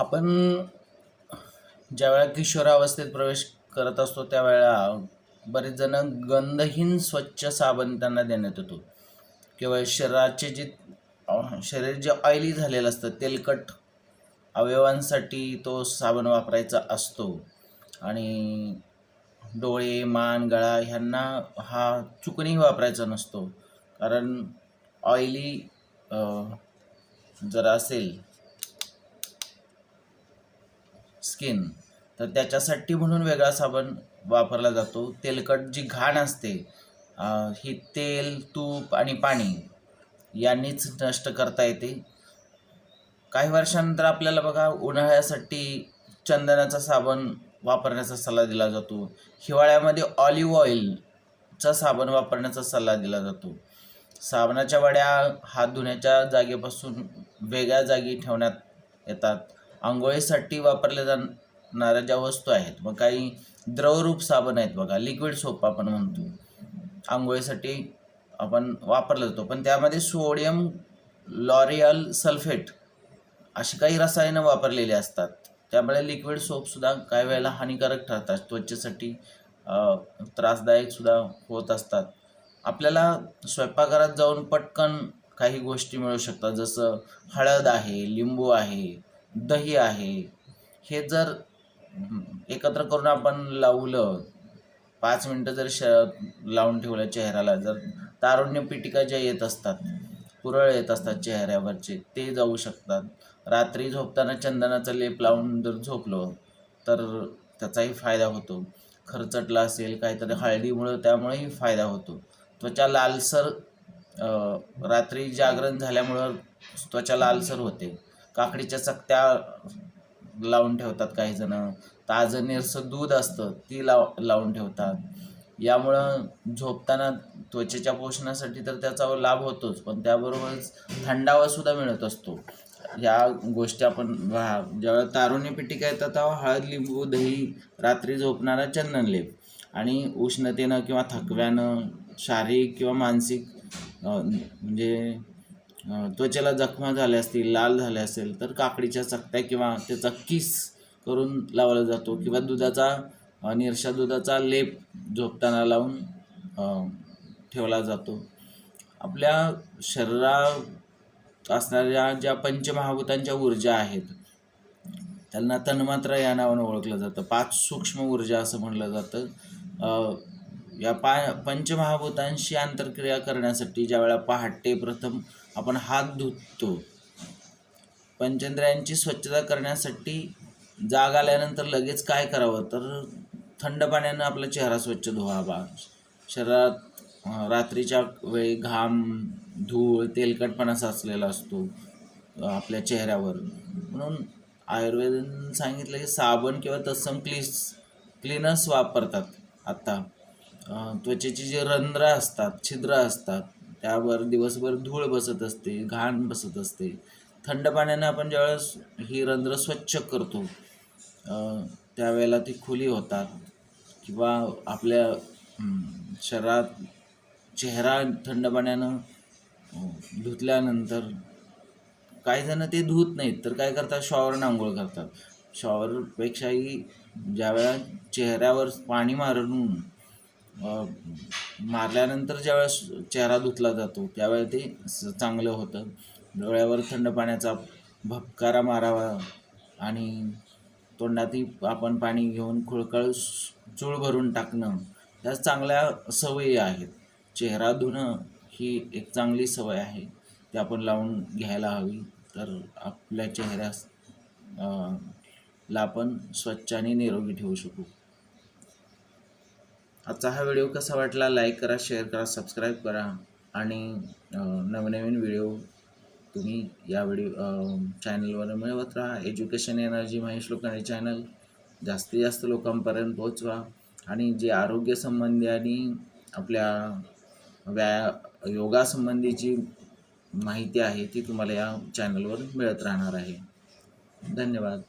आपण ज्यावेळेला किशोरावस्थेत प्रवेश करत असतो त्यावेळेला बरेच जण गंधहीन स्वच्छ साबण त्यांना देण्यात येतो किंवा शरीर जे ऑइली झालेलं असतं, तेलकट अवयवांसाठी तो साबण वापरायचा असतो. आणि डोळे, मान, गळा ह्यांना हा चुकूनही वापरायचा नसतो. कारण ऑइली जर असेल स्किन तर त्याच्यासाठी म्हणून वेगळा साबण वापरला जातो. तेलकट जी घाण असते ही तेल, तूप आणि पाणी यांनीच नष्ट करता येते. काही वर्षानंतर आपल्याला बघा उन्हाळ्यासाठी चंदनाचा साबण वापरण्याचा सल्ला दिला जातो. हिवाळ्यामध्ये ऑलिव्ह ऑइलचा साबण वापरण्याचा सल्ला दिला जातो. साबणाच्या वड्या हात धुण्याच्या जागेपासून वेगळ्या जागी ठेवण्यात येतात. आंघोळीसाठी वापरल्या जाणाऱ्या ज्या वस्तू आहेत, मग काही द्रवरूप साबण आहेत बघा, लिक्विड सोप आपण म्हणतो, आंघोळीसाठी आपण वापरला जातो, पण त्यामध्ये सोडियम लॉरियल सल्फेट अशी काही रसायनं वापरलेली असतात. त्यामुळे लिक्विड सोपसुद्धा काही वेळेला हानिकारक ठरतात, त्वचेसाठी त्रासदायक सुद्धा होत असतात. आपल्याला स्वयंपाकघरात जाऊन पटकन काही गोष्टी मिळू शकतात, जसं हळद आहे, लिंबू आहे, दही आहे. हे जर एकत्र करून आपण लावलं, 5 मिनटं जर लावून ठेवलं चेहऱ्याला, जर तारुण्य पिटिका ज्या येत असतात, पुरळ येत असतात चेहऱ्यावरचे, ते जाऊ शकतात. रात्री झोपताना चंदनाचा लेप लावून जर झोपलो तर त्याचाही फायदा होतो. खरचटला असेल काहीतरी हळदीमुळं, त्यामुळेही फायदा होतो. त्वचा लालसर, रात्री जागरण झाल्यामुळं त्वचा लालसर होते. काकडीच्या चकत्या लावून ठेवतात काही जण. ताजं निरसं दूध असतं ती लावून ठेवतात. यामुळं झोपताना त्वचेच्या पोषणासाठी तर त्याचा लाभ होतोच, पण त्याबरोबरच थंडावासुद्धा मिळत असतो. या गोष्टी आपण ज्यावेळेला तारुण्य पिटिका येतात तेव्हा हळद, लिंबू, दही, रात्री झोपणारा चंदनलेप आणि उष्णतेनं किंवा थकव्यानं, शारीरिक किंवा मानसिक म्हणजे त्वचेला जखमा झाल्या असतील, लाल झाले असेल तर काकडीच्या चकत्या किंवा त्याचा किस करून लावला जातो, किंवा निरशा दुधाचा लेप झोपताना लावून ठेवला जातो. आपल्या शरीरात असणाऱ्या ज्या पंचमहाभूतांच्या ऊर्जा आहेत त्यांना तन्मात्रा या नावानं ओळखलं जातं. 5 सूक्ष्म ऊर्जा असं म्हटलं जातं. या पंचमहाभूतांशी आंतरक्रिया करण्यासाठी ज्यावेळेला पहाटे प्रथम आपण हात धुतो, पंचेंद्रियांची स्वच्छता करण्यासाठी जाग आल्यानंतर लगेच काय करावं तर थंड पाण्यानं आपला चेहरा स्वच्छ धुवावा. शरीरात रात्रीच्या वेळी घाम, धूळ, तेलकटपणा साचलेला असतो आपल्या चेहऱ्यावर, म्हणून आयुर्वेदाने सांगितलं की साबण किंवा तत्सम क्लीनर्स वापरतात. आता त्वचेची जी रंध्र असतात, छिद्र असतात, त्यावर दिवसभर धूळ बसत असते, घाण बसत असते. थंड पाण्यानं आपण ज्यावेळेस ही रंध्र स्वच्छ करतो त्यावेळेला ती खुली होतात. किंवा आपल्या शरीरात चेहरा थंड पाण्यानं धुतल्यानंतर काही जण ते धुत नाहीत तर काय करतात, शॉवरनं आंघोळ करतात. शॉवरपेक्षाही ज्यावेळेला चेहऱ्यावर पाणी मारल्यानंतर ज्यावेळेस चेहरा धुतला जातो त्यावेळेला ते चांगलं होतं. डोळ्यावर थंड पाण्याचा भपकारा मारावा आणि तोंडातही आपण पाणी घेऊन खुळखळ चूळ भरून टाकणं, या चांगल्या सवयी आहेत. चेहरा धुणं ही एक चांगली सवय आहे, ती आपण लावून घ्यायला हवी. तर आपल्या चेहऱ्यास ला आपण स्वच्छ आणि निरोगी ठेवू शकू. आजचा हा व्हिडिओ कसा वाटला लाईक करा, शेअर करा, सबस्क्राईब करा आणि नवनवीन व्हिडिओ तुम्ही या चॅनलवर मिळवत राहा. एज्युकेशन एनर्जी महेश लोकांनी चॅनल जास्तीत जास्त लोकांपर्यंत पोहोचवा आणि जे आरोग्यसंबंधी आणि आपल्या योगासंबंधीची माहिती आहे ती तुम्हाला या चॅनलवर मिळत राहणार आहे. धन्यवाद.